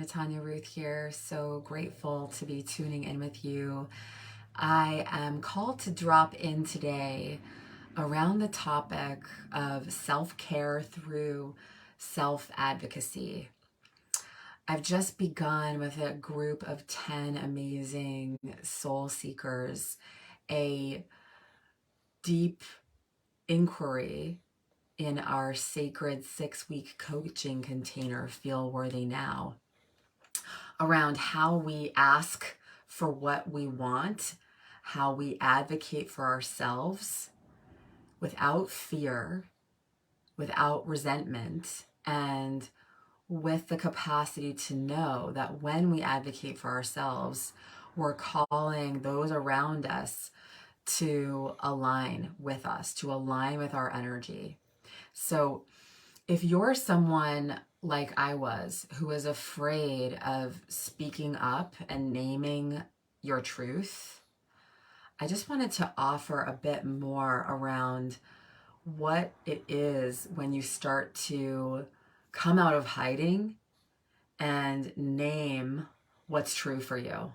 Natanya Ruth here. So grateful to be tuning in with you. I am called to drop in today around the topic of self-care through self-advocacy. I've just begun with a group of 10 amazing soul seekers a deep inquiry in our sacred 6-week coaching container, Feel Worthy Now, around how we ask for what we want, how we advocate for ourselves without fear, without resentment, and with the capacity to know that when we advocate for ourselves, we're calling those around us to align with us, to align with our energy. So if you're someone like I was, who was afraid of speaking up and naming your truth, I just wanted to offer a bit more around what it is when you start to come out of hiding and name what's true for you.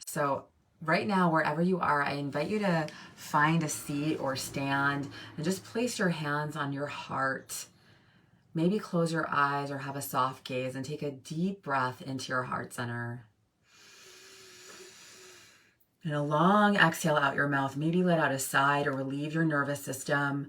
So right now, wherever you are, I invite you to find a seat or stand and just place your hands on your heart. Maybe close your eyes or have a soft gaze and take a deep breath into your heart center. And a long exhale out your mouth. Maybe let out a sigh to relieve your nervous system.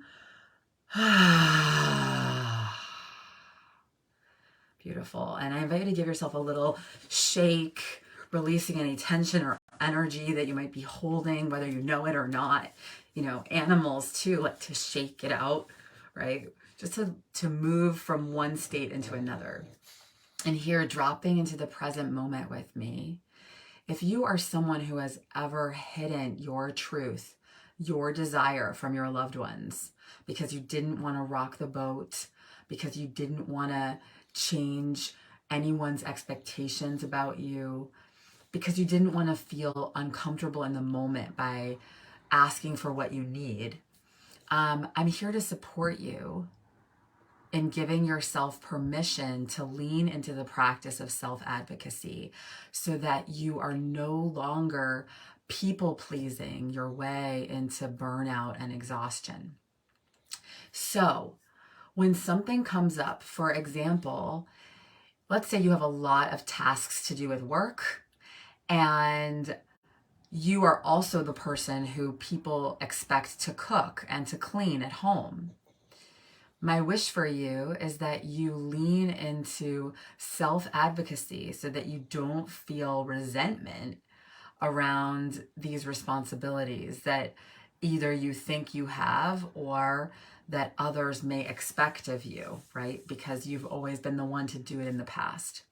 Beautiful. And I invite you to give yourself a little shake, releasing any tension or energy that you might be holding, whether you know it or not. You know, animals too like to shake it out, right? Just to move from one state into another. And here, dropping into the present moment with me. If you are someone who has ever hidden your truth, your desire from your loved ones, because you didn't want to rock the boat, because you didn't want to change anyone's expectations about you, because you didn't want to feel uncomfortable in the moment by asking for what you need, I'm here to support you in giving yourself permission to lean into the practice of self-advocacy so that you are no longer people-pleasing your way into burnout and exhaustion. So when something comes up, for example, let's say you have a lot of tasks to do with work and you are also the person who people expect to cook and to clean at home. My wish for you is that you lean into self-advocacy so that you don't feel resentment around these responsibilities that either you think you have or that others may expect of you, right? Because you've always been the one to do it in the past.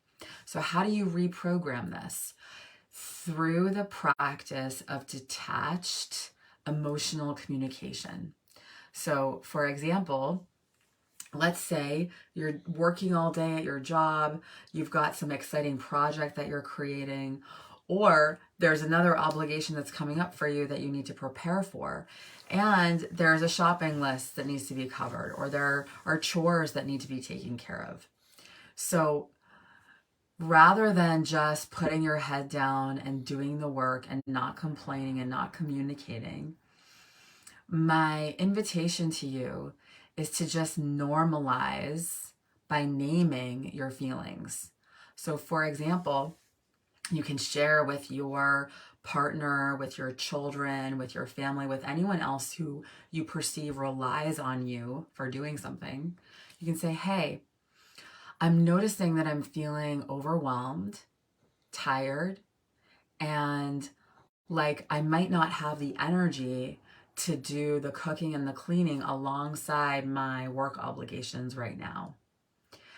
So how do you reprogram this? Through the practice of detached emotional communication. So for example, let's say you're working all day at your job, you've got some exciting project that you're creating, or there's another obligation that's coming up for you that you need to prepare for. And there's a shopping list that needs to be covered, or there are chores that need to be taken care of. So rather than just putting your head down and doing the work and not complaining and not communicating, my invitation to you is to just normalize by naming your feelings. So for example, you can share with your partner, with your children, with your family, with anyone else who you perceive relies on you for doing something. You can say, hey, I'm noticing that I'm feeling overwhelmed, tired, and like I might not have the energy to do the cooking and the cleaning alongside my work obligations right now.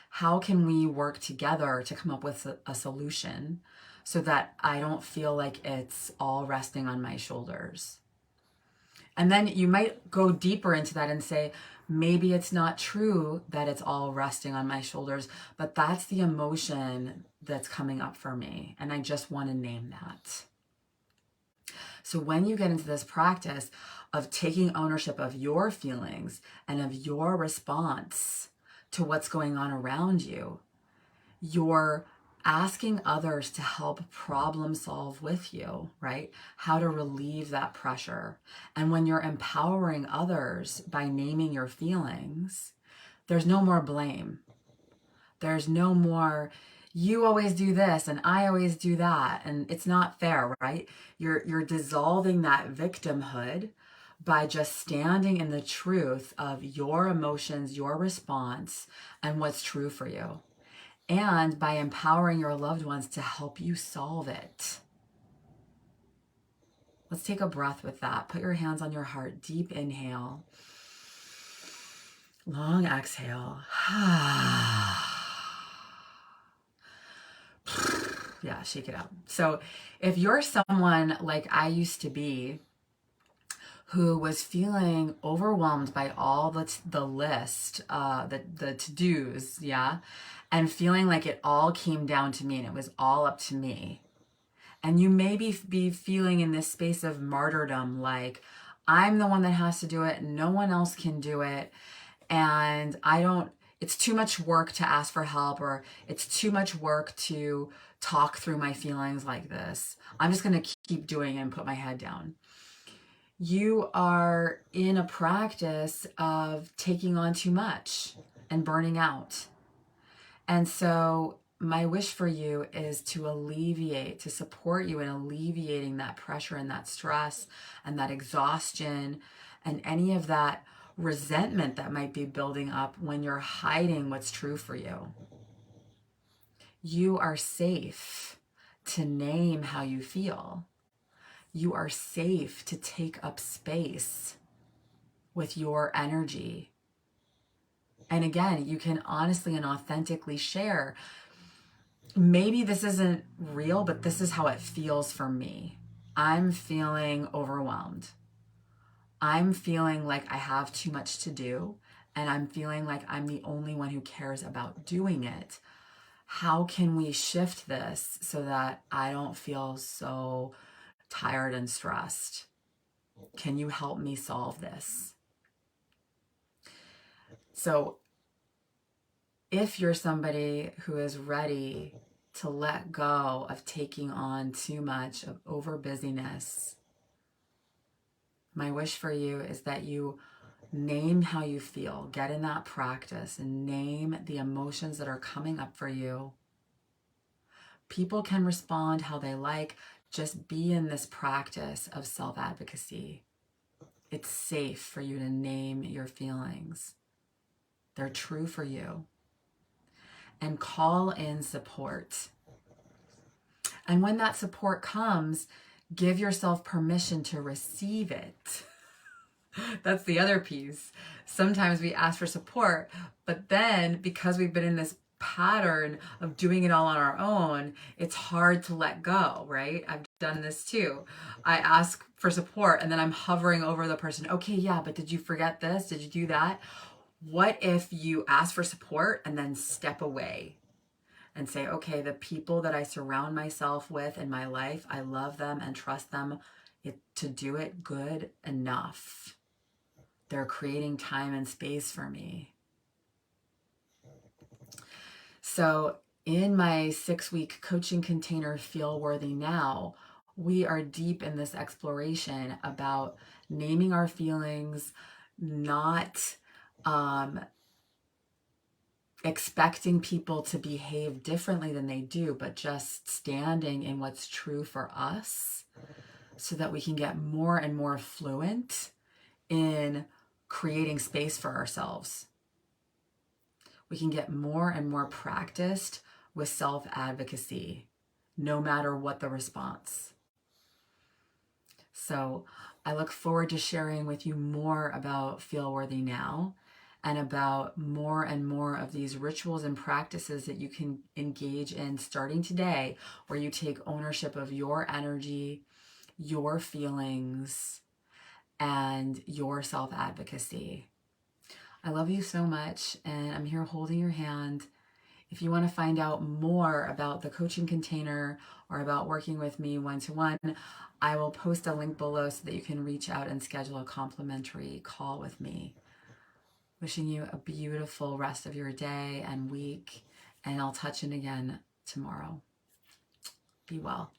How can we work together to come up with a solution so that I don't feel like it's all resting on my shoulders? And then you might go deeper into that and say, maybe it's not true that it's all resting on my shoulders, but that's the emotion that's coming up for me. And I just want to name that. So when you get into this practice of taking ownership of your feelings and of your response to what's going on around you, you're asking others to help problem solve with you, right? How to relieve that pressure. And when you're empowering others by naming your feelings, there's no more blame. There's no more, you always do this and I always do that. And it's not fair, right? You're dissolving that victimhood by just standing in the truth of your emotions, your response, and what's true for you. And by empowering your loved ones to help you solve it. Let's take a breath with that. Put your hands on your heart. Deep inhale. Long exhale. Yeah, shake it out. So if you're someone like I used to be, who was feeling overwhelmed by all the list, the to-dos, yeah, and feeling like it all came down to me and it was all up to me. And you may be feeling in this space of martyrdom, like I'm the one that has to do it, no one else can do it, and it's too much work to ask for help, or it's too much work to talk through my feelings like this. I'm just going to keep doing it and put my head down. You are in a practice of taking on too much and burning out. And so my wish for you is to support you in alleviating that pressure and that stress and that exhaustion and any of that resentment that might be building up when you're hiding what's true for you. You are safe to name how you feel. You are safe to take up space with your energy. And again, you can honestly and authentically share. Maybe this isn't real, but this is how it feels for me. I'm feeling overwhelmed. I'm feeling like I have too much to do, and I'm feeling like I'm the only one who cares about doing it. How can we shift this so that I don't feel so tired and stressed? Can you help me solve this? So if you're somebody who is ready to let go of taking on too much of over busyness, my wish for you is that you name how you feel. Get in that practice and name the emotions that are coming up for you. People can respond how they like. Just be in this practice of self-advocacy. It's safe for you to name your feelings. They're true for you. And call in support. And when that support comes, give yourself permission to receive it. That's the other piece. Sometimes we ask for support, but then because we've been in this pattern of doing it all on our own, it's hard to let go, right? I've done this too. I ask for support and then I'm hovering over the person. Okay, yeah, but did you forget this? Did you do that? What if you ask for support and then step away and say, okay, the people that I surround myself with in my life, I love them and trust them to do it good enough. They're creating time and space for me. So in my 6-week coaching container, Feel Worthy Now, we are deep in this exploration about naming our feelings, not expecting people to behave differently than they do, but just standing in what's true for us so that we can get more and more fluent in creating space for ourselves. We can get more and more practiced with self-advocacy, no matter what the response. So I look forward to sharing with you more about Feel Worthy Now and about more and more of these rituals and practices that you can engage in starting today, where you take ownership of your energy, your feelings, and your self-advocacy. I love you so much, and I'm here holding your hand. If you want to find out more about the coaching container or about working with me one-to-one, I will post a link below so that you can reach out and schedule a complimentary call with me. Wishing you a beautiful rest of your day and week, and I'll touch in again tomorrow. Be well.